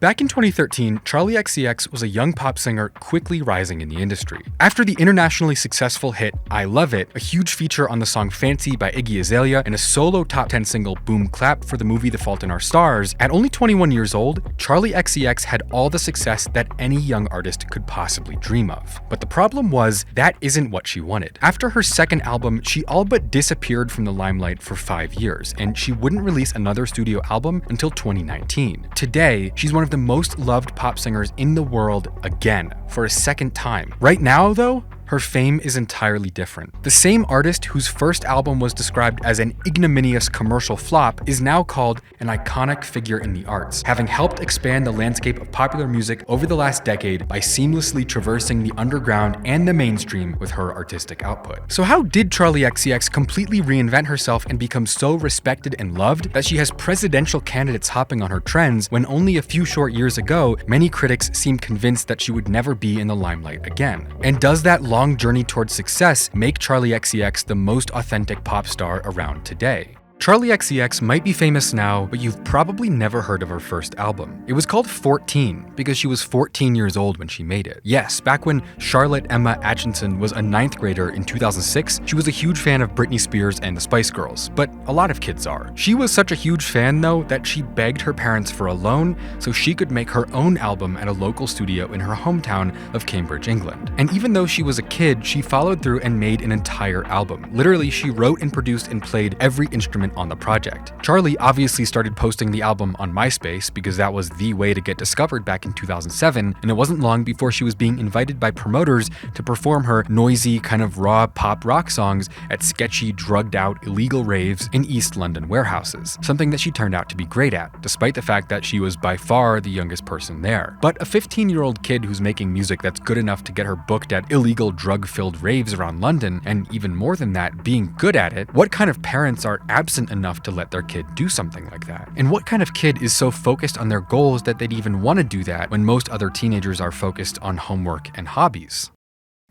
Back in 2013, Charli XCX was a young pop singer quickly rising in the industry. After the internationally successful hit I Love It, a huge feature on the song Fancy by Iggy Azalea, and a solo top 10 single Boom Clap for the movie The Fault in Our Stars, at only 21 years old, Charli XCX had all the success that any young artist could possibly dream of. But the problem was, that isn't what she wanted. After her second album, she all but disappeared from the limelight for 5 years, and she wouldn't release another studio album until 2019. Today, she's one of the most loved pop singers in the world again, for a second time. Right now, though, her fame is entirely different. The same artist whose first album was described as an ignominious commercial flop is now called an iconic figure in the arts, having helped expand the landscape of popular music over the last decade by seamlessly traversing the underground and the mainstream with her artistic output. So how did Charli XCX completely reinvent herself and become so respected and loved that she has presidential candidates hopping on her trends when only a few short years ago, many critics seemed convinced that she would never be in the limelight again? And does that long journey towards success make Charli XCX the most authentic pop star around today? Charli XCX might be famous now, but you've probably never heard of her first album. It was called 14 because she was 14 years old when she made it. Yes, back when Charlotte Emma Aitchison was a 9th grader in 2006, she was a huge fan of Britney Spears and the Spice Girls, but a lot of kids are. She was such a huge fan, though, that she begged her parents for a loan so she could make her own album at a local studio in her hometown of Cambridge, England. And even though she was a kid, she followed through and made an entire album. Literally, she wrote and produced and played every instrument on the project. Charli obviously started posting the album on MySpace because that was the way to get discovered back in 2007, and it wasn't long before she was being invited by promoters to perform her noisy, kind of raw pop rock songs at sketchy, drugged out, illegal raves in East London warehouses, something that she turned out to be great at, despite the fact that she was by far the youngest person there. But a 15-year-old kid who's making music that's good enough to get her booked at illegal, drug-filled raves around London, and even more than that, being good at it, what kind of parents are absent enough to let their kid do something like that? And what kind of kid is so focused on their goals that they'd even want to do that when most other teenagers are focused on homework and hobbies?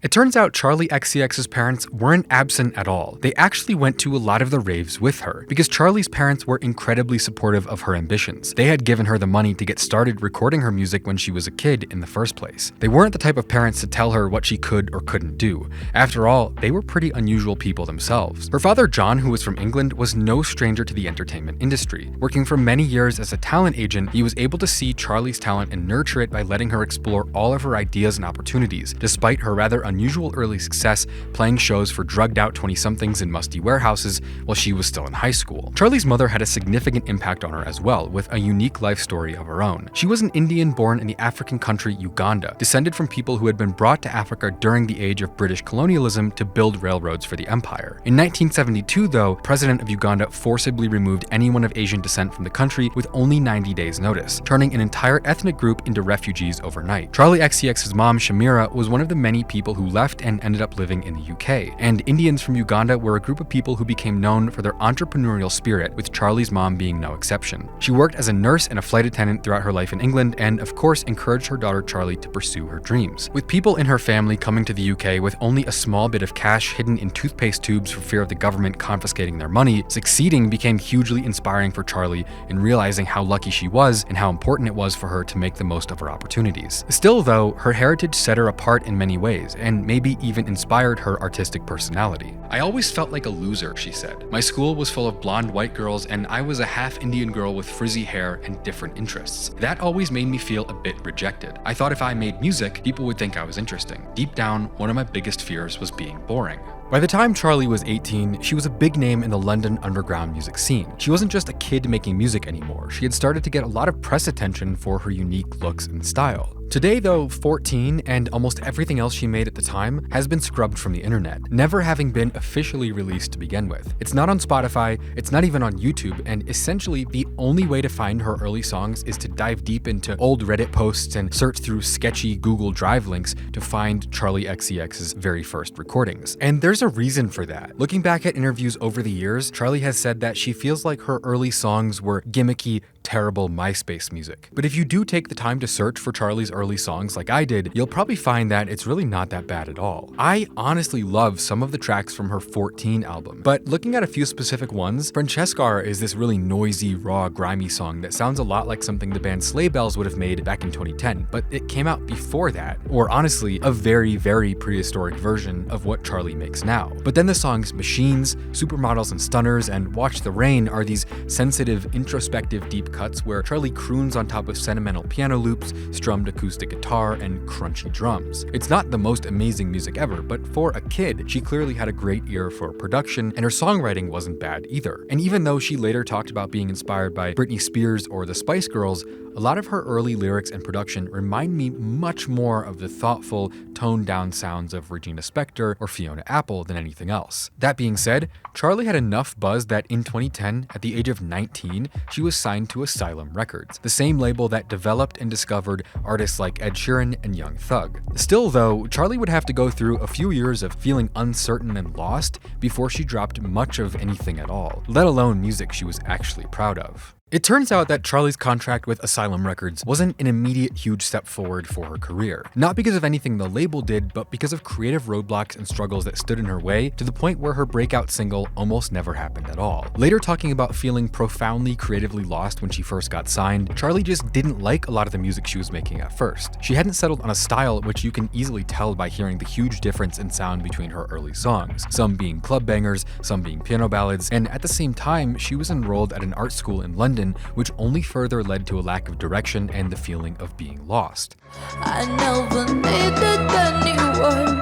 It turns out Charli XCX's parents weren't absent at all. They actually went to a lot of the raves with her, because Charli's parents were incredibly supportive of her ambitions. They had given her the money to get started recording her music when she was a kid in the first place. They weren't the type of parents to tell her what she could or couldn't do. After all, they were pretty unusual people themselves. Her father, John, who was from England, was no stranger to the entertainment industry. Working for many years as a talent agent, he was able to see Charli's talent and nurture it by letting her explore all of her ideas and opportunities, despite her rather unusual early success playing shows for drugged out 20-somethings in musty warehouses while she was still in high school. Charli's mother had a significant impact on her as well, with a unique life story of her own. She was an Indian born in the African country Uganda, descended from people who had been brought to Africa during the age of British colonialism to build railroads for the empire. In 1972, though, President of Uganda forcibly removed anyone of Asian descent from the country with only 90 days' notice, turning an entire ethnic group into refugees overnight. Charli XCX's mom, Shamira, was one of the many people who left and ended up living in the UK. And Indians from Uganda were a group of people who became known for their entrepreneurial spirit, with Charli's mom being no exception. She worked as a nurse and a flight attendant throughout her life in England, and of course encouraged her daughter Charli to pursue her dreams. With people in her family coming to the UK with only a small bit of cash hidden in toothpaste tubes for fear of the government confiscating their money, succeeding became hugely inspiring for Charli in realizing how lucky she was and how important it was for her to make the most of her opportunities. Still though, her heritage set her apart in many ways, and maybe even inspired her artistic personality. "I always felt like a loser," she said. "My school was full of blonde white girls, and I was a half Indian girl with frizzy hair and different interests. That always made me feel a bit rejected. I thought if I made music, people would think I was interesting. Deep down, one of my biggest fears was being boring." By the time Charli was 18, she was a big name in the London underground music scene. She wasn't just a kid making music anymore. She had started to get a lot of press attention for her unique looks and style. Today though, 14 and almost everything else she made at the time has been scrubbed from the internet, never having been officially released to begin with. It's not on Spotify, it's not even on YouTube, and essentially the only way to find her early songs is to dive deep into old Reddit posts and search through sketchy Google Drive links to find Charli XCX's very first recordings. And there's a reason for that. Looking back at interviews over the years, Charli has said that she feels like her early songs were gimmicky, terrible MySpace music. But if you do take the time to search for Charli's early songs like I did, you'll probably find that it's really not that bad at all. I honestly love some of the tracks from her 14 album, but looking at a few specific ones, Francescar is this really noisy, raw, grimy song that sounds a lot like something the band Sleigh Bells would have made back in 2010, but it came out before that, or honestly, a very, very prehistoric version of what Charli makes now. But then the songs Machines, Supermodels and Stunners, and Watch the Rain are these sensitive, introspective deep cuts where Charli croons on top of sentimental piano loops, strummed acoustic guitar, and crunchy drums. It's not the most amazing music ever, but for a kid, she clearly had a great ear for production, and her songwriting wasn't bad either. And even though she later talked about being inspired by Britney Spears or the Spice Girls, a lot of her early lyrics and production remind me much more of the thoughtful, toned-down sounds of Regina Spektor or Fiona Apple than anything else. That being said, Charli had enough buzz that in 2010, at the age of 19, she was signed to Asylum Records, the same label that developed and discovered artists like Ed Sheeran and Young Thug. Still though, Charli would have to go through a few years of feeling uncertain and lost before she dropped much of anything at all, let alone music she was actually proud of. It turns out that Charli's contract with Asylum Records wasn't an immediate huge step forward for her career. Not because of anything the label did, but because of creative roadblocks and struggles that stood in her way, to the point where her breakout single almost never happened at all. Later talking about feeling profoundly creatively lost when she first got signed, Charli just didn't like a lot of the music she was making at first. She hadn't settled on a style which you can easily tell by hearing the huge difference in sound between her early songs, some being club bangers, some being piano ballads, and at the same time, she was enrolled at an art school in London, which only further led to a lack of direction and the feeling of being lost. I never needed anyone,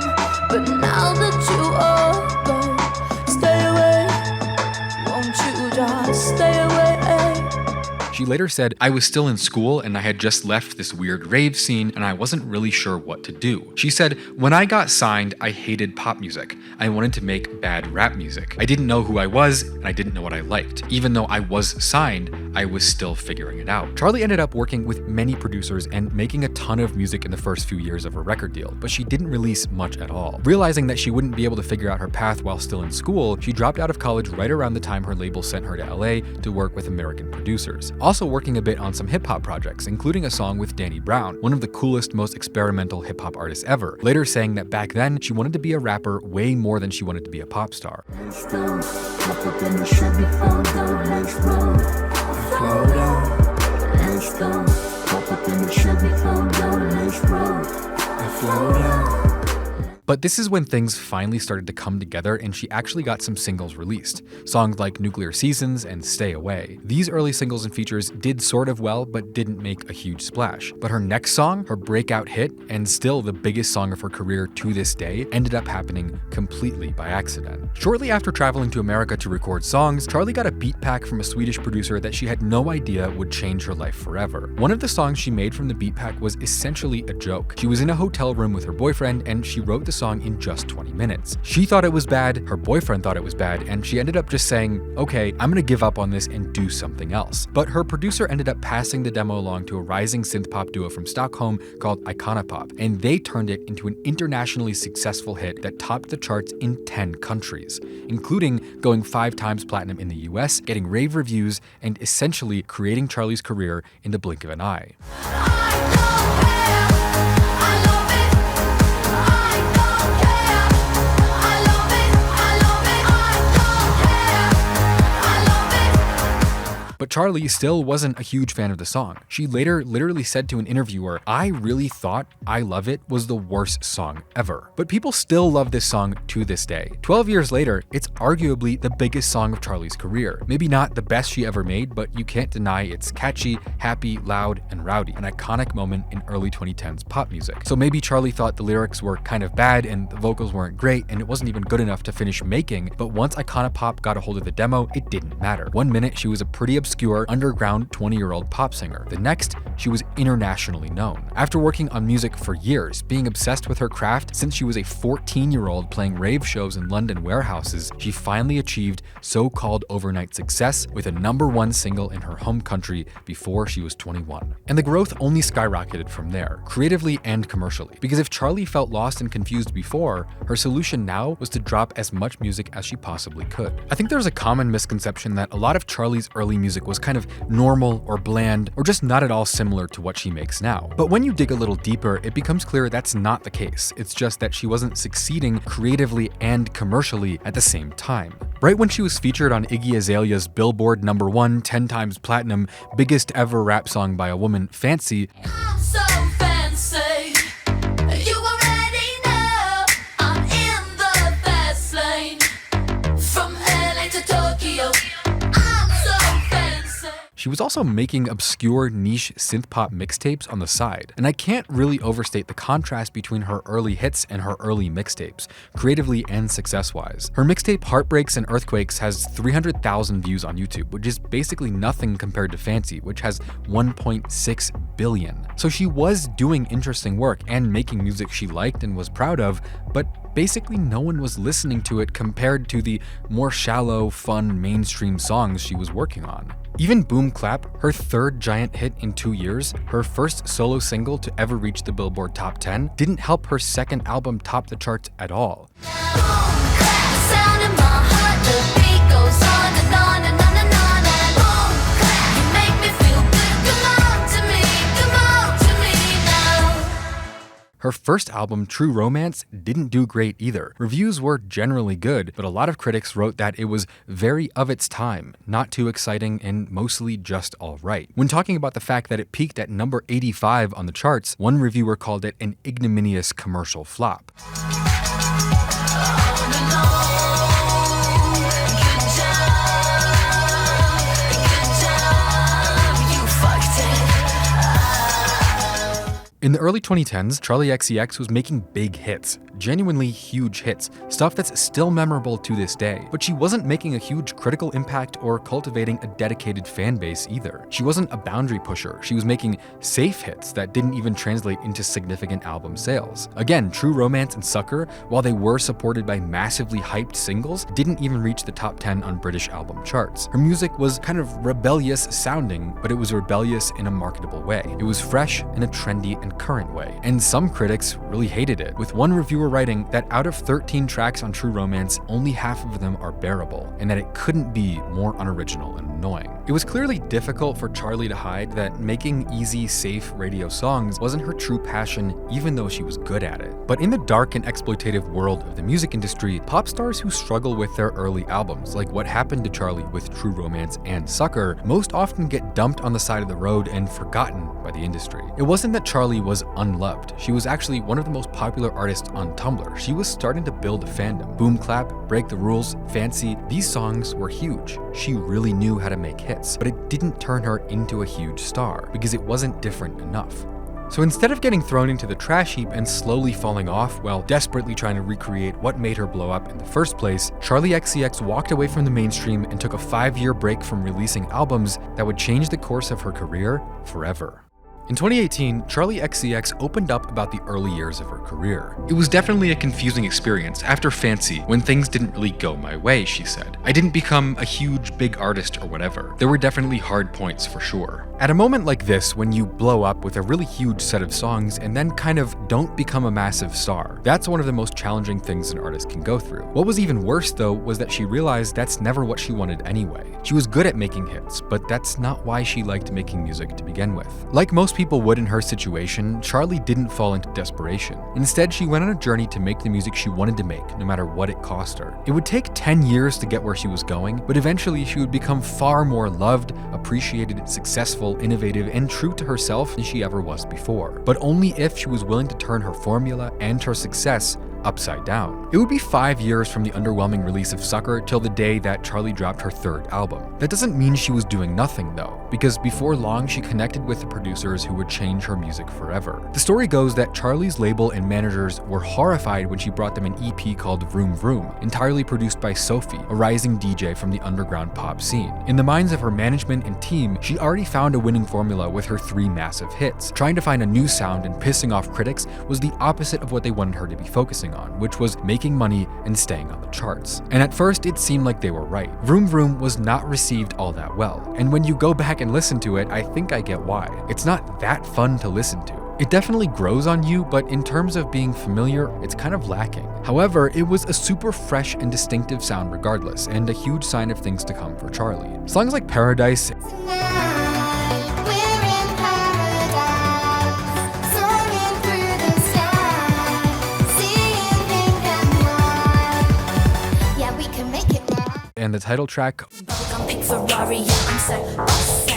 but now that you are gone, stay away, won't you just stay away? She later said, "I was still in school and I had just left this weird rave scene and I wasn't really sure what to do." She said, "When I got signed, I hated pop music. I wanted to make bad rap music. I didn't know who I was and I didn't know what I liked. Even though I was signed, I was still figuring it out." Charli ended up working with many producers and making a ton of music in the first few years of her record deal, but she didn't release much at all. Realizing that she wouldn't be able to figure out her path while still in school, she dropped out of college right around the time her label sent her to LA to work with American producers. Also working a bit on some hip-hop projects, including a song with Danny Brown, one of the coolest, most experimental hip-hop artists ever, later saying that back then she wanted to be a rapper way more than she wanted to be a pop star. But this is when things finally started to come together and she actually got some singles released. Songs like Nuclear Seasons and Stay Away. These early singles and features did sort of well, but didn't make a huge splash. But her next song, her breakout hit, and still the biggest song of her career to this day, ended up happening completely by accident. Shortly after traveling to America to record songs, Charli got a beat pack from a Swedish producer that she had no idea would change her life forever. One of the songs she made from the beat pack was essentially a joke. She was in a hotel room with her boyfriend and she wrote the song in just 20 minutes. She thought it was bad, her boyfriend thought it was bad, and she ended up just saying, "Okay, I'm gonna give up on this and do something else." But her producer ended up passing the demo along to a rising synth-pop duo from Stockholm called Icona Pop, and they turned it into an internationally successful hit that topped the charts in 10 countries, including going 5 times platinum in the US, getting rave reviews, and essentially creating Charli's career in the blink of an eye. But Charli still wasn't a huge fan of the song. She later literally said to an interviewer, "I really thought I Love It was the worst song ever." But people still love this song to this day. 12 years later, it's arguably the biggest song of Charli's career. Maybe not the best she ever made, but you can't deny it's catchy, happy, loud, and rowdy, an iconic moment in early 2010s pop music. So maybe Charli thought the lyrics were kind of bad and the vocals weren't great and it wasn't even good enough to finish making, but once Icona Pop got a hold of the demo, it didn't matter. One minute she was a pretty obscure, underground 20-year-old pop singer. The next, she was internationally known. After working on music for years, being obsessed with her craft since she was a 14-year-old playing rave shows in London warehouses, she finally achieved so-called overnight success with a #1 single in her home country before she was 21. And the growth only skyrocketed from there, creatively and commercially. Because if Charli felt lost and confused before, her solution now was to drop as much music as she possibly could. I think there's a common misconception that a lot of Charli's early music music was kind of normal or bland or just not at all similar to what she makes now. But when you dig a little deeper, it becomes clear that's not the case. It's just that she wasn't succeeding creatively and commercially at the same time. Right when she was featured on Iggy Azalea's Billboard #1 10 times platinum biggest ever rap song by a woman, Fancy, I'm so fancy. You already know I'm in the fast lane. From LA to Tokyo, I'm so fancy. she was also making obscure niche synth-pop mixtapes on the side. And I can't really overstate the contrast between her early hits and her early mixtapes, creatively and success-wise. Her mixtape Heartbreaks and Earthquakes has 300,000 views on YouTube, which is basically nothing compared to Fancy, which has 1.6 billion. So she was doing interesting work and making music she liked and was proud of, but basically no one was listening to it compared to the more shallow, fun, mainstream songs she was working on. Even Boom Clap, her third giant hit in 2 years, her first solo single to ever reach the Billboard Top 10, didn't help her second album top the charts at all. Sound in my heart, the beat goes on and on and on and on and boom, clap. You make me feel good. Come on to me now. Her first album, True Romance, didn't do great either. Reviews were generally good, but a lot of critics wrote that it was very of its time, not too exciting, and mostly just alright. When talking about the fact that it peaked at number 85 on the charts, one reviewer called it an ignominious commercial flop. In the early 2010s, Charli XCX was making big hits, genuinely huge hits, stuff that's still memorable to this day. But she wasn't making a huge critical impact or cultivating a dedicated fan base either. She wasn't a boundary pusher, she was making safe hits that didn't even translate into significant album sales. Again, True Romance and Sucker, while they were supported by massively hyped singles, didn't even reach the top 10 on British album charts. Her music was kind of rebellious sounding, but it was rebellious in a marketable way. It was fresh in a trendy and current way, and some critics really hated it, with one reviewer writing that out of 13 tracks on True Romance, only half of them are bearable, and that it couldn't be more unoriginal and annoying. It was clearly difficult for Charli to hide that making easy, safe radio songs wasn't her true passion, even though she was good at it. But in the dark and exploitative world of the music industry, pop stars who struggle with their early albums, like what happened to Charli with True Romance and Sucker, most often get dumped on the side of the road and forgotten by the industry. It wasn't that Charli was unloved. She was actually one of the most popular artists on Tumblr. She was starting to build a fandom. Boom Clap, Break the Rules, Fancy, these songs were huge. She really knew how to make hits, but it didn't turn her into a huge star because it wasn't different enough. So instead of getting thrown into the trash heap and slowly falling off while desperately trying to recreate what made her blow up in the first place, Charli XCX walked away from the mainstream and took a 5-year break from releasing albums that would change the course of her career forever. In 2018, Charli XCX opened up about the early years of her career. It was definitely a confusing experience after Fancy, when things didn't really go my way, she said. I didn't become a huge, big artist or whatever. There were definitely hard points for sure. At a moment like this, when you blow up with a really huge set of songs and then kind of don't become a massive star, that's one of the most challenging things an artist can go through. What was even worse though was that she realized that's never what she wanted anyway. She was good at making hits, but that's not why she liked making music to begin with. Like most people would in her situation, Charli didn't fall into desperation. Instead, she went on a journey to make the music she wanted to make, no matter what it cost her. It would take 10 years to get where she was going, but eventually she would become far more loved, appreciated, successful, innovative, and true to herself than she ever was before. But only if she was willing to turn her formula and her success upside down. It would be 5 years from the underwhelming release of Sucker till the day that Charli dropped her third album. That doesn't mean she was doing nothing though, because before long she connected with the producers who would change her music forever. The story goes that Charli's label and managers were horrified when she brought them an EP called Vroom Vroom, entirely produced by Sophie, a rising DJ from the underground pop scene. In the minds of her management and team, she already found a winning formula with her 3 massive hits. Trying to find a new sound and pissing off critics was the opposite of what they wanted her to be focusing on, which was making money and staying on the charts. And at first it seemed like they were right. Vroom Vroom was not received all that well, and when you go back and listen to it, I think I get why. It's not that fun to listen to. It definitely grows on you, but in terms of being familiar, it's kind of lacking. However, it was a super fresh and distinctive sound regardless, and a huge sign of things to come for Charli. Songs like Paradise and the title track Bubblegum pink Ferrari, yeah, I'm so bossy.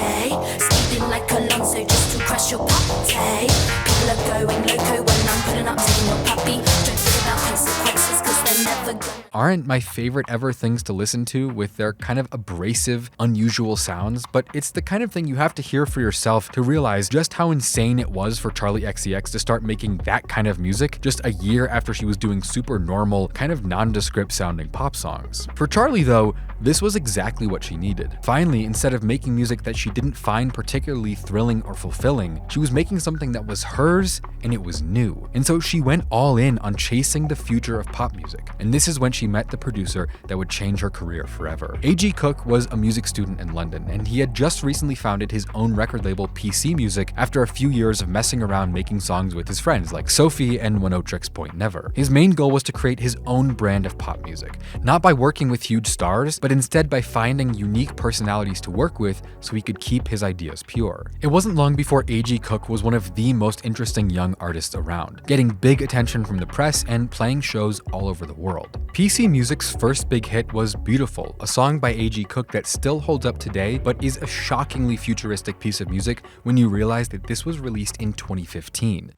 Speeding like Alonso just to crush your party. People are going loco when I'm putting up taking your puppy. Don't think about consequences cause they're never gonna. aren't my favorite ever things to listen to with their kind of abrasive, unusual sounds, but it's the kind of thing you have to hear for yourself to realize just how insane it was for Charli XCX to start making that kind of music just a year after she was doing super normal, kind of nondescript sounding pop songs. For Charli though, this was exactly what she needed. Finally, instead of making music that she didn't find particularly thrilling or fulfilling, she was making something that was hers and it was new. And so she went all in on chasing the future of pop music. And this is when she met the producer that would change her career forever. A.G. Cook was a music student in London, and he had just recently founded his own record label PC Music after a few years of messing around making songs with his friends like Sophie and Oneohtrix Point Never. His main goal was to create his own brand of pop music, not by working with huge stars, but instead by finding unique personalities to work with so he could keep his ideas pure. It wasn't long before A.G. Cook was one of the most interesting young artists around, getting big attention from the press and playing shows all over the world. PC Music's first big hit was Beautiful, a song by A.G. Cook that still holds up today, but is a shockingly futuristic piece of music when you realize that this was released in 2015.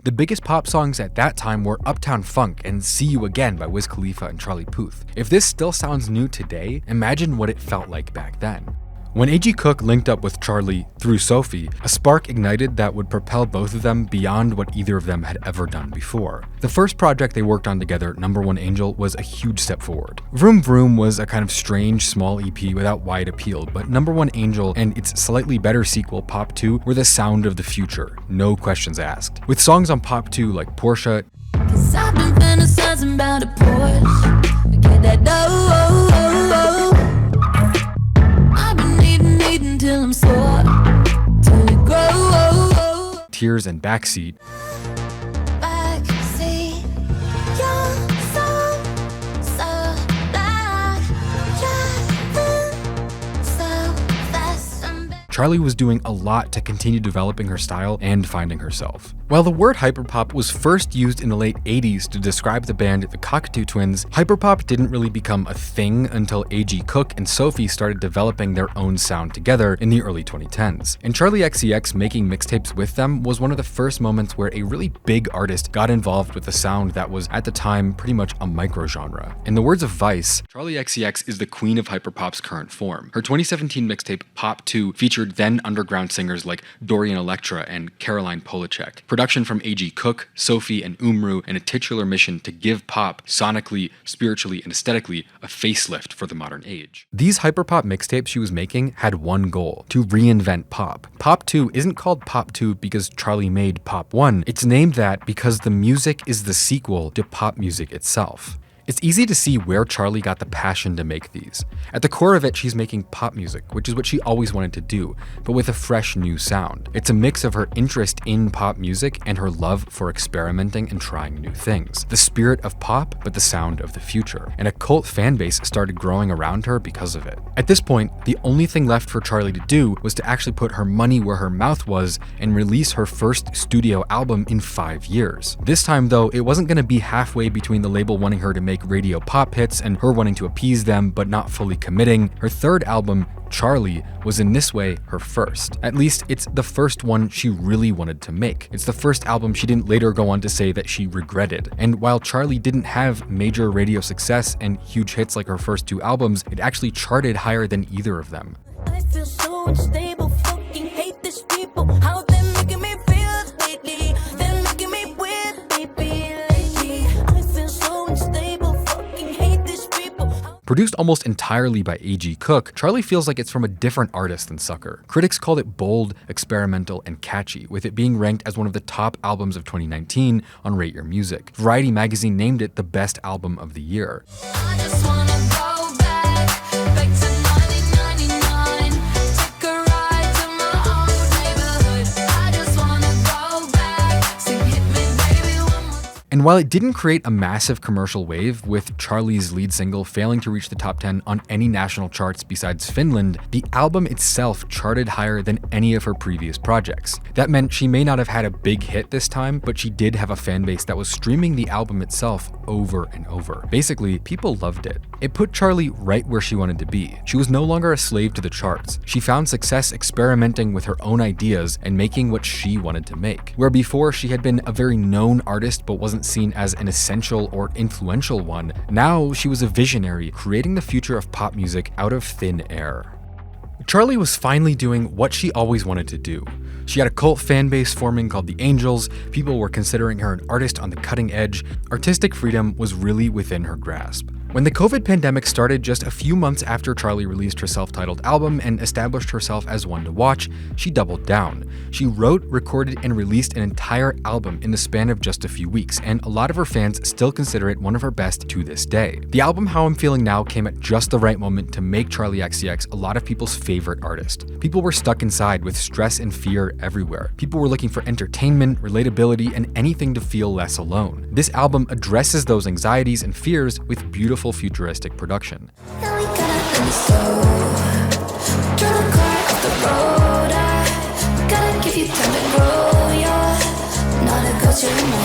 The biggest pop songs at that time were Uptown Funk and See You Again by Wiz Khalifa and Charlie Puth. If this still sounds new today, imagine what it felt like back then. When A.G. Cook linked up with Charli through Sophie, a spark ignited that would propel both of them beyond what either of them had ever done before. The first project they worked on together, Number One Angel, was a huge step forward. Vroom Vroom was a kind of strange, small EP without wide appeal, but Number One Angel and its slightly better sequel, Pop 2, were the sound of the future, no questions asked. With songs on Pop 2 like Porsche, Cause I've been fantasizing about a Porsche. Get that dough. I've been needing till I'm sore. Till it grows. Tears and Backseat, Backseat, you're so black. Driving so fast and Charli was doing a lot to continue developing her style and finding herself. While the word hyperpop was first used in the late 80s to describe the band the Cocteau Twins, hyperpop didn't really become a thing until A.G. Cook and Sophie started developing their own sound together in the early 2010s. And Charli XCX making mixtapes with them was one of the first moments where a really big artist got involved with a sound that was at the time pretty much a microgenre. In the words of Vice, Charli XCX is the queen of hyperpop's current form. Her 2017 mixtape Pop 2 featured then underground singers like Dorian Electra and Caroline Polachek. Production from A.G. Cook, Sophie, and Umru, and a titular mission to give pop, sonically, spiritually, and aesthetically, a facelift for the modern age. These hyperpop mixtapes she was making had one goal: to reinvent pop. Pop 2 isn't called Pop 2 because Charli made Pop 1, it's named that because the music is the sequel to pop music itself. It's easy to see where Charli got the passion to make these. At the core of it, she's making pop music, which is what she always wanted to do, but with a fresh new sound. It's a mix of her interest in pop music and her love for experimenting and trying new things. The spirit of pop, but the sound of the future. And a cult fan base started growing around her because of it. At this point, the only thing left for Charli to do was to actually put her money where her mouth was and release her first studio album in 5 years. This time though, it wasn't going to be halfway between the label wanting her to make radio pop hits and her wanting to appease them but not fully committing. Her third album, Charli, was in this way her first. At least it's the first one she really wanted to make. It's the first album she didn't later go on to say that she regretted. And while Charli didn't have major radio success and huge hits like her first 2 albums, it actually charted higher than either of them. I feel so unstable, fucking hate these people. How they making me feel lately. They're making me weird, baby, lately. I feel so unstable, fucking hate these people. Produced almost entirely by A.G. Cook, Charli feels like it's from a different artist than Sucker. Critics called it bold, experimental, and catchy, with it being ranked as one of the top albums of 2019 on Rate Your Music. Variety magazine named it the best album of the year. I just wanna go back to 1999. Take a ride to my old neighborhood. I just wanna go back. Sing hit me, baby, one more time. And while it didn't create a massive commercial wave, with Charli's lead single failing to reach the top 10 on any national charts besides Finland, the album itself charted higher than any of her previous projects. That meant she may not have had a big hit this time, but she did have a fan base that was streaming the album itself over and over. Basically, people loved it. It put Charli right where she wanted to be. She was no longer a slave to the charts. She found success experimenting with her own ideas and making what she wanted to make. Where before she had been a very known artist but wasn't seen as an essential or influential one, now she was a visionary, creating the future of pop music out of thin air. Charli was finally doing what she always wanted to do. She had a cult fan base forming called the Angels, people were considering her an artist on the cutting edge, artistic freedom was really within her grasp. When the COVID pandemic started just a few months after Charli released her self-titled album and established herself as one to watch, she doubled down. She wrote, recorded, and released an entire album in the span of just a few weeks, and a lot of her fans still consider it one of her best to this day. The album How I'm Feeling Now came at just the right moment to make Charli XCX a lot of people's favorite artist. People were stuck inside with stress and fear everywhere. People were looking for entertainment, relatability, and anything to feel less alone. This album addresses those anxieties and fears with beautiful futuristic production. Now we gotta end slow. Draw the car off the road. I gotta give you time to grow. You're not a ghost, you're in my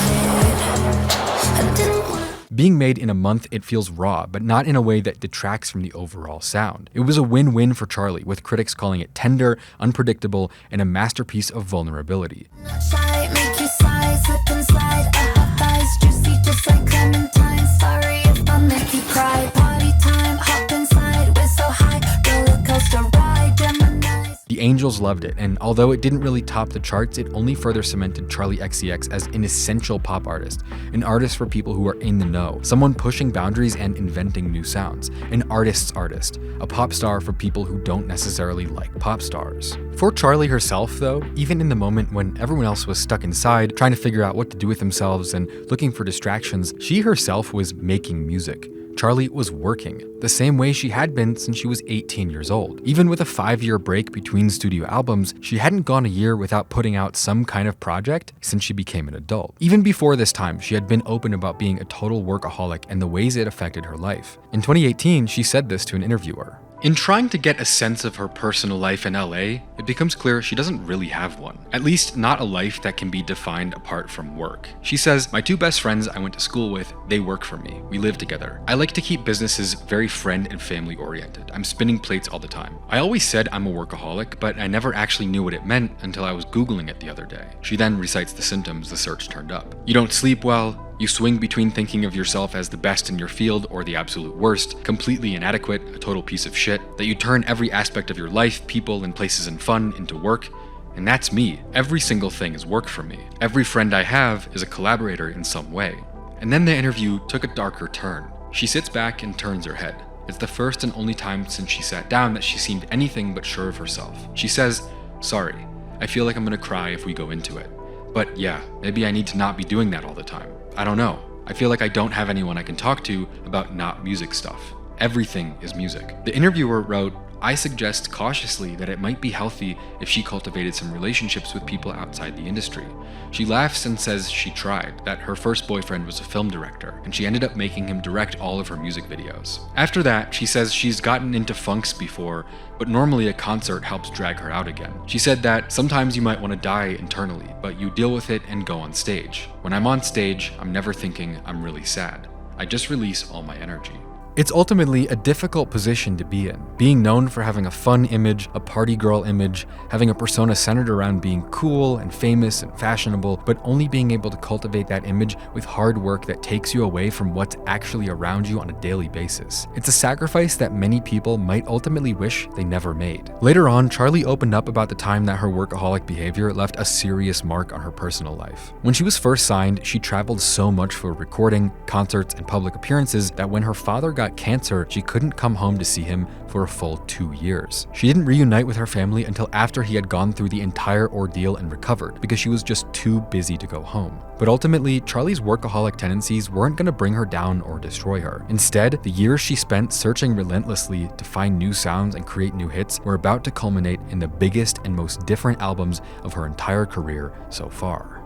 head. I didn't wanna. Being made in a month, it feels raw, but not in a way that detracts from the overall sound. It was a win-win for Charli, with critics calling it tender, unpredictable, and a masterpiece of vulnerability. Not shy, make you slide, slip and slide. I have thighs, juicy just like clementine. Sorry if I make you cry. Party time, hop inside. We're so high, roller coaster ride, Gemini. The Angels loved it, and although it didn't really top the charts, it only further cemented Charli XCX as an essential pop artist, an artist for people who are in the know, someone pushing boundaries and inventing new sounds, an artist's artist, a pop star for people who don't necessarily like pop stars. For Charli herself, though, even in the moment when everyone else was stuck inside, trying to figure out what to do with themselves and looking for distractions, she herself was making music. Charli was working, the same way she had been since she was 18 years old. Even with a 5-year break between studio albums, she hadn't gone a year without putting out some kind of project since she became an adult. Even before this time, she had been open about being a total workaholic and the ways it affected her life. In 2018, she said this to an interviewer. In trying to get a sense of her personal life in LA, it becomes clear she doesn't really have one. At least not a life that can be defined apart from work. She says, "My two best friends I went to school with, they work for me. We live together. I like to keep businesses very friend and family oriented. I'm spinning plates all the time. I always said I'm a workaholic, but I never actually knew what it meant until I was Googling it the other day." She then recites the symptoms the search turned up. You don't sleep well. You swing between thinking of yourself as the best in your field or the absolute worst, completely inadequate, a total piece of shit, that you turn every aspect of your life, people, and places and fun into work. And that's me. Every single thing is work for me. Every friend I have is a collaborator in some way. And then the interview took a darker turn. She sits back and turns her head. It's the first and only time since she sat down that she seemed anything but sure of herself. She says, "Sorry, I feel like I'm gonna cry if we go into it. But yeah, maybe I need to not be doing that all the time. I don't know. I feel like I don't have anyone I can talk to about not music stuff. Everything is music." The interviewer wrote, "I suggest cautiously that it might be healthy if she cultivated some relationships with people outside the industry." She laughs and says she tried, that her first boyfriend was a film director, and she ended up making him direct all of her music videos. After that, she says she's gotten into funks before, but normally a concert helps drag her out again. She said that sometimes you might want to die internally, but you deal with it and go on stage. When I'm on stage, I'm never thinking I'm really sad. I just release all my energy. It's ultimately a difficult position to be in. Being known for having a fun image, a party girl image, having a persona centered around being cool and famous and fashionable, but only being able to cultivate that image with hard work that takes you away from what's actually around you on a daily basis. It's a sacrifice that many people might ultimately wish they never made. Later on, Charli opened up about the time that her workaholic behavior left a serious mark on her personal life. When she was first signed, she traveled so much for recording, concerts, and public appearances that when her father got got cancer, she couldn't come home to see him for a full 2 years. She didn't reunite with her family until after he had gone through the entire ordeal and recovered, because she was just too busy to go home. But ultimately, Charli's workaholic tendencies weren't going to bring her down or destroy her. Instead, the years she spent searching relentlessly to find new sounds and create new hits were about to culminate in the biggest and most different albums of her entire career so far.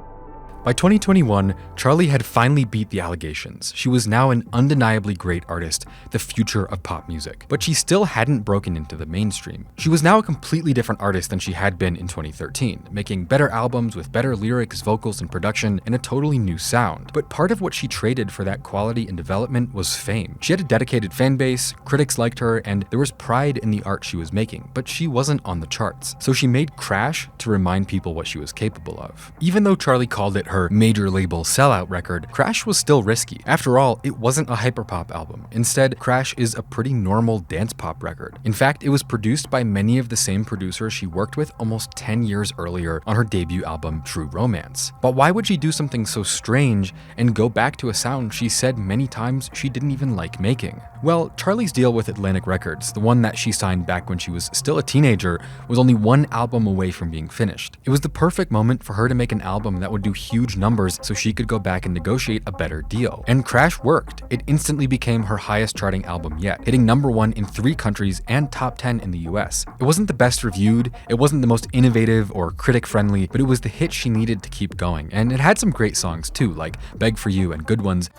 By 2021, Charli had finally beat the allegations. She was now an undeniably great artist, the future of pop music. But she still hadn't broken into the mainstream. She was now a completely different artist than she had been in 2013, making better albums with better lyrics, vocals, and production, and a totally new sound. But part of what she traded for that quality and development was fame. She had a dedicated fan base, critics liked her, and there was pride in the art she was making, but she wasn't on the charts. So she made Crash to remind people what she was capable of. Even though Charli called it her major label sellout record, Crash was still risky. After all, it wasn't a hyperpop album. Instead, Crash is a pretty normal dance pop record. In fact, it was produced by many of the same producers she worked with almost 10 years earlier on her debut album, True Romance. But why would she do something so strange and go back to a sound she said many times she didn't even like making? Well, Charli's deal with Atlantic Records, the one that she signed back when she was still a teenager, was only one album away from being finished. It was the perfect moment for her to make an album that would do huge numbers so she could go back and negotiate a better deal. And Crash worked. It instantly became her highest charting album yet, hitting #1 in 3 countries and top 10 in the US. It wasn't the best reviewed, it wasn't the most innovative or critic-friendly, but it was the hit she needed to keep going. And it had some great songs too, like Beg For You and Good Ones.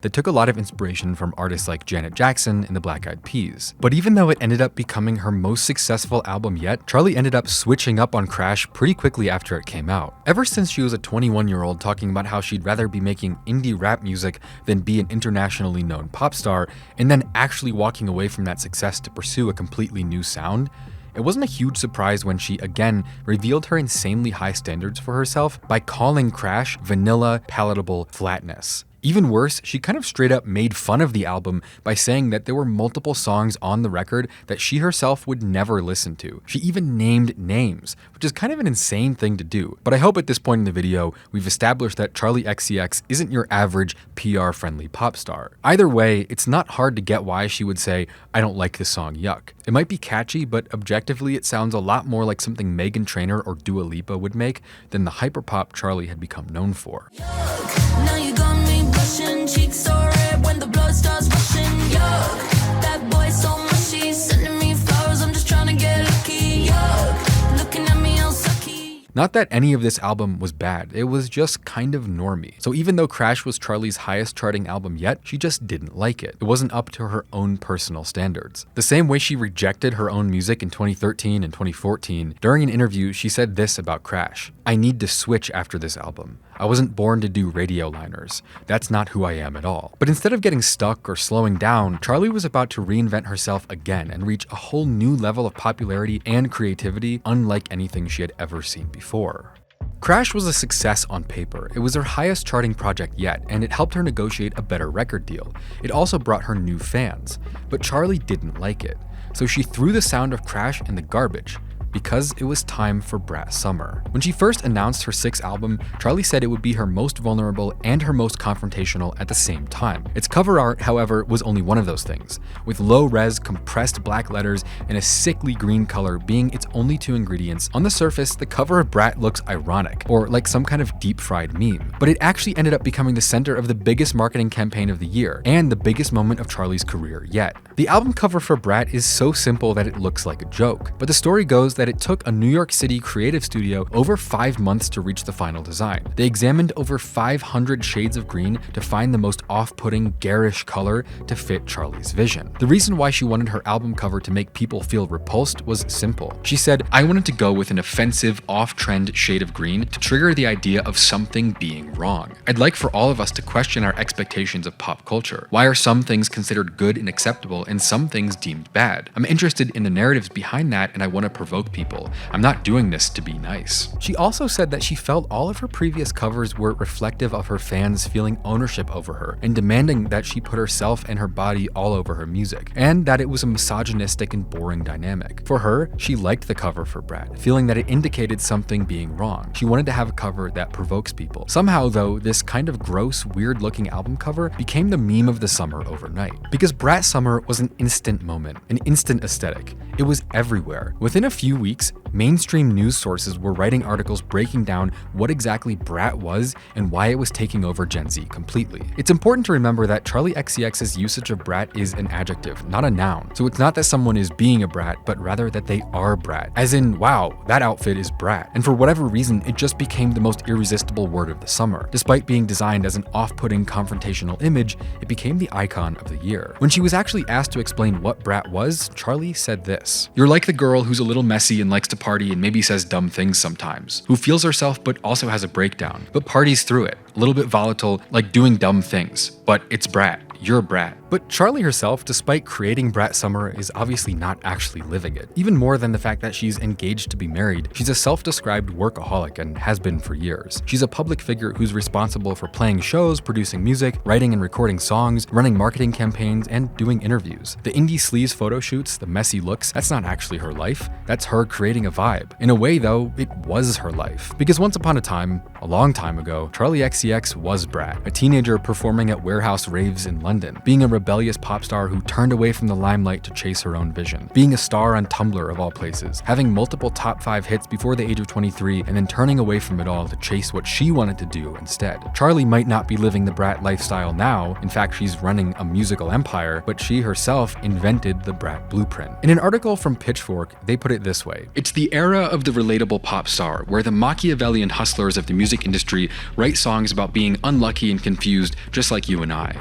That took a lot of inspiration from artists like Janet Jackson and the Black Eyed Peas. But even though it ended up becoming her most successful album yet, Charli ended up switching up on Crash pretty quickly after it came out. Ever since she was a 21-year-old talking about how she'd rather be making indie rap music than be an internationally known pop star, and then actually walking away from that success to pursue a completely new sound, it wasn't a huge surprise when she again revealed her insanely high standards for herself by calling Crash vanilla, palatable flatness. Even worse, she kind of straight up made fun of the album by saying that there were multiple songs on the record that she herself would never listen to. She even named names, which is kind of an insane thing to do. But I hope at this point in the video, we've established that Charli XCX isn't your average PR-friendly pop star. Either way, it's not hard to get why she would say, "I don't like this song, yuck." It might be catchy, but objectively it sounds a lot more like something Meghan Trainor or Dua Lipa would make than the hyperpop Charli had become known for. Now you got me blushing, cheeks so red when the blood starts rushing. Yuck, that boy so mushy, sending me flowers, I'm just trying to get lucky. Yuck, looking at me all sucky. Not that any of this album was bad, it was just kind of normie. So even though Crash was Charli's highest charting album yet, she just didn't like it. It wasn't up to her own personal standards. The same way she rejected her own music in 2013 and 2014, during an interview she said this about Crash: "I need to switch after this album. I wasn't born to do radio liners. That's not who I am at all." But instead of getting stuck or slowing down, Charli was about to reinvent herself again and reach a whole new level of popularity and creativity unlike anything she had ever seen before. Crash was a success on paper. It was her highest charting project yet, and it helped her negotiate a better record deal. It also brought her new fans. But Charli didn't like it, so she threw the sound of Crash in the garbage, because it was time for BRAT Summer. When she first announced her 6th album, Charli said it would be her most vulnerable and her most confrontational at the same time. Its cover art, however, was only one of those things, with low-res, compressed black letters and a sickly green color being its only 2 ingredients. On the surface, the cover of BRAT looks ironic, or like some kind of deep-fried meme, but it actually ended up becoming the center of the biggest marketing campaign of the year, and the biggest moment of Charli's career yet. The album cover for BRAT is so simple that it looks like a joke, but the story goes that it took a New York City creative studio over 5 months to reach the final design. They examined over 500 shades of green to find the most off-putting, garish color to fit Charli's vision. The reason why she wanted her album cover to make people feel repulsed was simple. She said, "I wanted to go with an offensive, off-trend shade of green to trigger the idea of something being wrong. I'd like for all of us to question our expectations of pop culture. Why are some things considered good and acceptable and some things deemed bad? I'm interested in the narratives behind that, and I want to provoke provoke people. I'm not doing this to be nice. She also said that she felt all of her previous covers were reflective of her fans feeling ownership over her and demanding that she put herself and her body all over her music, and that it was a misogynistic and boring dynamic. For her, she liked the cover for BRAT, feeling that it indicated something being wrong. She wanted to have a cover that provokes people. Somehow, though, this kind of gross, weird-looking album cover became the meme of the summer overnight. Because BRAT Summer was an instant moment, an instant aesthetic. It was everywhere. Within a few weeks, mainstream news sources were writing articles breaking down what exactly BRAT was and why it was taking over Gen Z completely. It's important to remember that Charli XCX's usage of BRAT is an adjective, not a noun. So it's not that someone is being a brat, but rather that they are BRAT. As in, wow, that outfit is BRAT. And for whatever reason, it just became the most irresistible word of the summer. Despite being designed as an off-putting confrontational image, it became the icon of the year. When she was actually asked to explain what BRAT was, Charli said this: "You're like the girl who's a little messy and likes to party and maybe says dumb things sometimes, who feels herself but also has a breakdown, but parties through it, a little bit volatile, like doing dumb things, but it's BRAT. You're a brat." But Charli herself, despite creating BRAT Summer, is obviously not actually living it. Even more than the fact that she's engaged to be married, she's a self-described workaholic and has been for years. She's a public figure who's responsible for playing shows, producing music, writing and recording songs, running marketing campaigns, and doing interviews. The indie sleaze photo shoots, the messy looks, that's not actually her life. That's her creating a vibe. In a way, though, it was her life. Because once upon a time, a long time ago, Charli XCX was BRAT, a teenager performing at warehouse raves in London, being a rebellious pop star who turned away from the limelight to chase her own vision, being a star on Tumblr of all places, having multiple top 5 hits before the age of 23, and then turning away from it all to chase what she wanted to do instead. Charli might not be living the BRAT lifestyle now, in fact she's running a musical empire, but she herself invented the BRAT blueprint. In an article from Pitchfork, they put it this way: "It's the era of the relatable pop star, where the Machiavellian hustlers of the music industry write songs about being unlucky and confused just like you and I.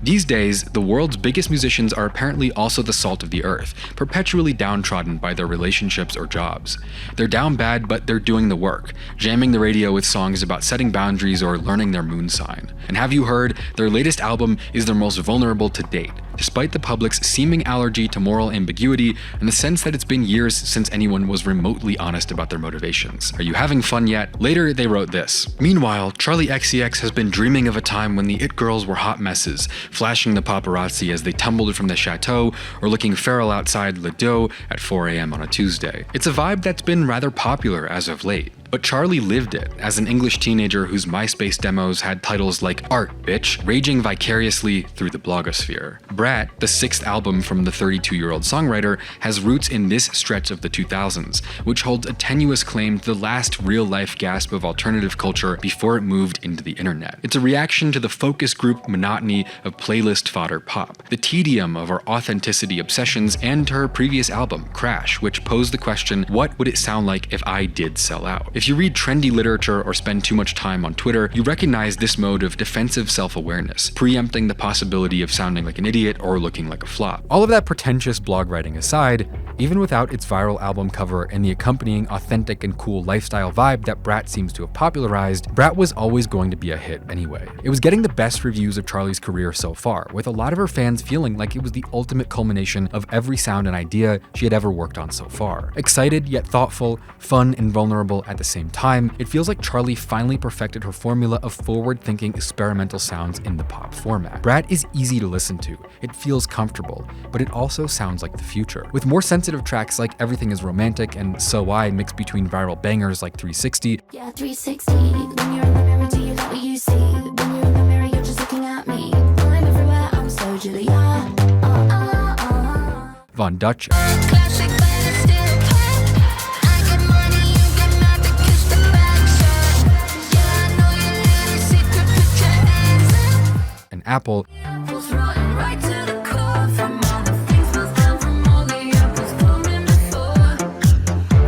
These days, the world's biggest musicians are apparently also the salt of the earth, perpetually downtrodden by their relationships or jobs. They're down bad, but they're doing the work, jamming the radio with songs about setting boundaries or learning their moon sign. And have you heard, their latest album is their most vulnerable to date, despite the public's seeming allergy to moral ambiguity and the sense that it's been years since anyone was remotely honest about their motivations. Are you having fun yet?" Later, they wrote this: "Meanwhile, Charli XCX has been dreaming of a time when the it girls were hot messes, flashing the paparazzi as they tumbled from the chateau or looking feral outside Le Dos at 4 a.m. on a Tuesday. It's a vibe that's been rather popular as of late. But Charli lived it as an English teenager whose MySpace demos had titles like Art, Bitch, raging vicariously through the blogosphere. BRAT, the 6th album from the 32-year-old songwriter, has roots in this stretch of the 2000s, which holds a tenuous claim to the last real-life gasp of alternative culture before it moved into the internet. It's a reaction to the focus group monotony of playlist fodder pop, the tedium of our authenticity obsessions, and to her previous album, Crash, which posed the question, what would it sound like if I did sell out? If you read trendy literature or spend too much time on Twitter, you recognize this mode of defensive self-awareness, preempting the possibility of sounding like an idiot or looking like a flop. All of that pretentious blog writing aside, even without its viral album cover and the accompanying authentic and cool lifestyle vibe that BRAT seems to have popularized, BRAT was always going to be a hit anyway. It was getting the best reviews of Charli's career so far, with a lot of her fans feeling like it was the ultimate culmination of every sound and idea she had ever worked on so far. Excited yet thoughtful, fun and vulnerable at the same time, it feels like Charli finally perfected her formula of forward-thinking experimental sounds in the pop format. BRAT is easy to listen to, it feels comfortable, but it also sounds like the future. With more sensitive tracks like Everything Is Romantic and So I mixed between viral bangers like 360. Yeah, 360. When you're in the mirror, do you like what you see? When you're in the mirror, you're just looking at me. I'm everywhere, I'm so Julia. Von Dutch. Classic, but it's still pop. I get money, you get mad because the back shot. Yeah, I know your little secret, put your hands up. And Apple. Apples rotten right to the core. From all the things we've done, from all the apples coming before.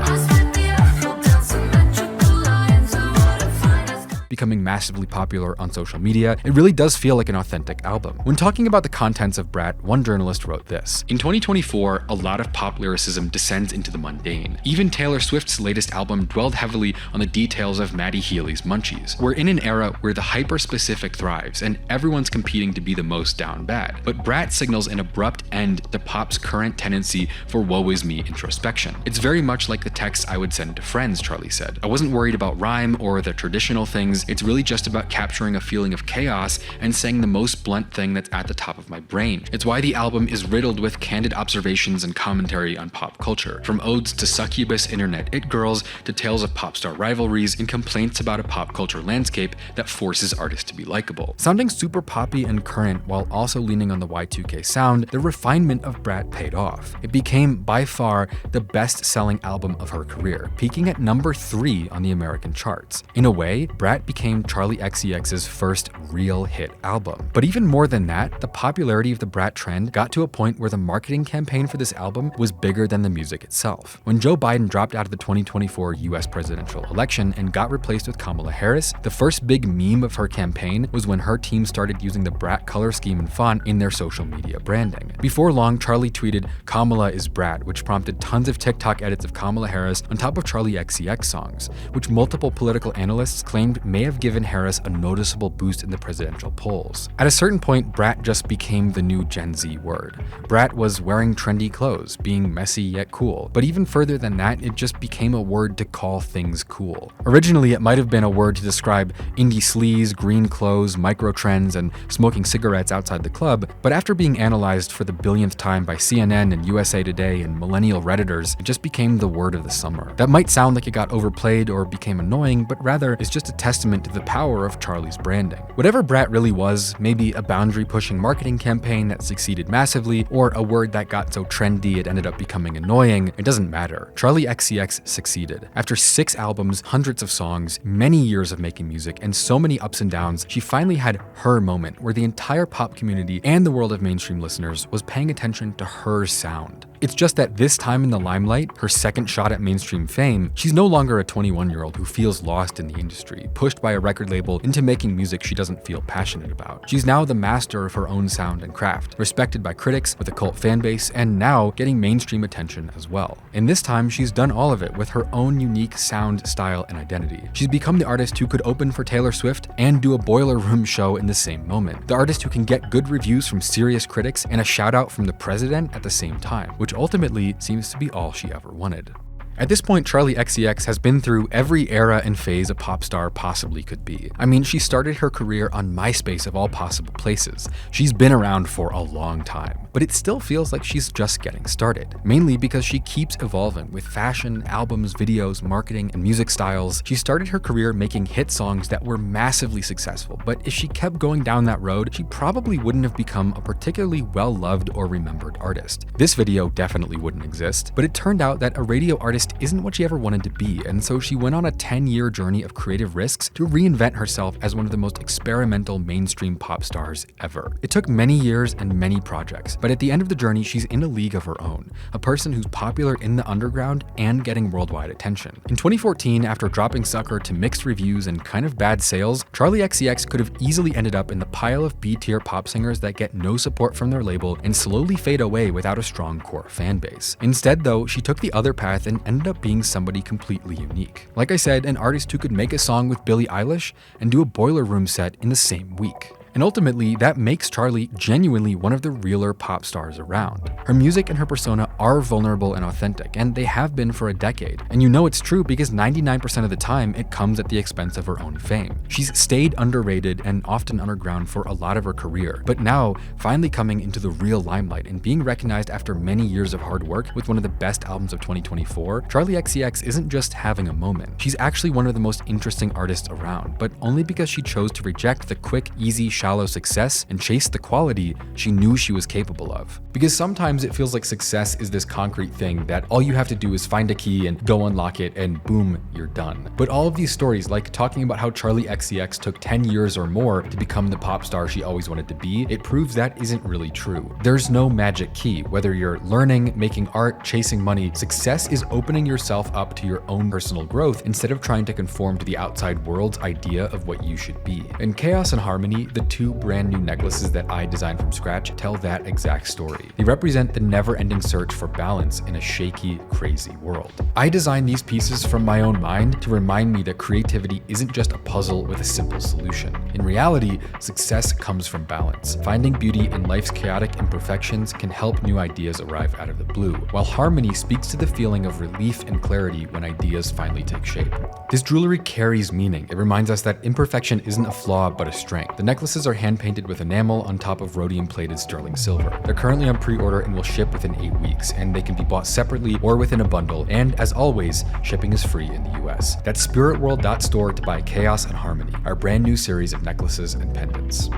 I split the apple down symmetrical lines. So what a find us. Becoming massively popular on social media, it really does feel like an authentic album. When talking about the contents of BRAT, one journalist wrote this: "In 2024, a lot of pop lyricism descends into the mundane. Even Taylor Swift's latest album dwelled heavily on the details of Maddie Healy's Munchies. We're in an era where the hyper-specific thrives, and everyone's competing to be the most down bad. But BRAT signals an abrupt end to pop's current tendency for woe is me introspection. It's very much like the text I would send to friends," Charli said. "I wasn't worried about rhyme or the traditional things. It's really just about capturing a feeling of chaos and saying the most blunt thing that's at the top of my brain. It's why the album is riddled with candid observations and commentary on pop culture, from odes to succubus internet it girls to tales of pop star rivalries and complaints about a pop culture landscape that forces artists to be likable." Sounding super poppy and current while also leaning on the Y2K sound, the refinement of BRAT paid off. It became by far the best-selling album of her career, peaking at number 3 on the American charts. In a way, BRAT became Charli XCX's first real hit album. But even more than that, the popularity of the BRAT trend got to a point where the marketing campaign for this album was bigger than the music itself. When Joe Biden dropped out of the 2024 US presidential election and got replaced with Kamala Harris, the first big meme of her campaign was when her team started using the BRAT color scheme and font in their social media branding. Before long, Charli tweeted, "Kamala is BRAT," which prompted tons of TikTok edits of Kamala Harris on top of Charli XCX songs, which multiple political analysts claimed may have given Harris a noticeable boost in the presidential polls. At a certain point, BRAT just became the new Gen Z word. BRAT was wearing trendy clothes, being messy yet cool. But even further than that, it just became a word to call things cool. Originally, it might have been a word to describe indie sleaze, green clothes, micro trends, and smoking cigarettes outside the club, but after being analyzed for the billionth time by CNN and USA Today and millennial Redditors, it just became the word of the summer. That might sound like it got overplayed or became annoying, but rather is just a testament to the power of Charli's branding. Whatever BRAT really was, maybe a boundary-pushing marketing campaign that succeeded massively, or a word that got so trendy it ended up becoming annoying, it doesn't matter. Charli XCX succeeded. After 6 albums, hundreds of songs, many years of making music, and so many ups and downs, she finally had her moment where the entire pop community and the world of mainstream listeners was paying attention to her sound. It's just that this time in the limelight, her second shot at mainstream fame, she's no longer a 21-year-old who feels lost in the industry, pushed by a record label into making music she doesn't feel passionate about. She's now the master of her own sound and craft, respected by critics, with a cult fan base, and now getting mainstream attention as well. And this time, she's done all of it with her own unique sound, style, and identity. She's become the artist who could open for Taylor Swift and do a boiler room show in the same moment. The artist who can get good reviews from serious critics and a shout out from the president at the same time, which ultimately seems to be all she ever wanted. At this point, Charli XCX has been through every era and phase a pop star possibly could be. I mean, she started her career on MySpace of all possible places. She's been around for a long time, but it still feels like she's just getting started, mainly because she keeps evolving with fashion, albums, videos, marketing, and music styles. She started her career making hit songs that were massively successful, but if she kept going down that road, she probably wouldn't have become a particularly well-loved or remembered artist. This video definitely wouldn't exist, but it turned out that a radio artist isn't what she ever wanted to be, and so she went on a 10-year journey of creative risks to reinvent herself as one of the most experimental mainstream pop stars ever. It took many years and many projects, but at the end of the journey, she's in a league of her own, a person who's popular in the underground and getting worldwide attention. In 2014, after dropping Sucker to mixed reviews and kind of bad sales, Charli XCX could have easily ended up in the pile of B-tier pop singers that get no support from their label and slowly fade away without a strong core fan base. Instead, though, she took the other path and ended up being somebody completely unique. Like I said, an artist who could make a song with Billie Eilish and do a boiler room set in the same week. And ultimately, that makes Charli genuinely one of the realer pop stars around. Her music and her persona are vulnerable and authentic, and they have been for a decade. And you know it's true because 99% of the time, it comes at the expense of her own fame. She's stayed underrated and often underground for a lot of her career, but now, finally coming into the real limelight and being recognized after many years of hard work with one of the best albums of 2024, Charli XCX isn't just having a moment. She's actually one of the most interesting artists around, but only because she chose to reject the quick, easy, shallow success and chase the quality she knew she was capable of. Because sometimes it feels like success is this concrete thing that all you have to do is find a key and go unlock it and boom, you're done. But all of these stories, like talking about how Charli XCX took 10 years or more to become the pop star she always wanted to be, it proves that isn't really true. There's no magic key. Whether you're learning, making art, chasing money, success is opening yourself up to your own personal growth instead of trying to conform to the outside world's idea of what you should be. And Chaos and Harmony, the two brand new necklaces that I designed from scratch, tell that exact story. They represent the never-ending search for balance in a shaky, crazy world. I designed these pieces from my own mind to remind me that creativity isn't just a puzzle with a simple solution. In reality, success comes from balance. Finding beauty in life's chaotic imperfections can help new ideas arrive out of the blue, while Harmony speaks to the feeling of relief and clarity when ideas finally take shape. This jewelry carries meaning. It reminds us that imperfection isn't a flaw but a strength. The necklaces are hand-painted with enamel on top of rhodium-plated sterling silver. They're currently on pre-order and will ship within 8 weeks, and they can be bought separately or within a bundle, and as always, shipping is free in the US. That's spiritworld.store to buy Chaos and Harmony, our brand new series of necklaces and pendants.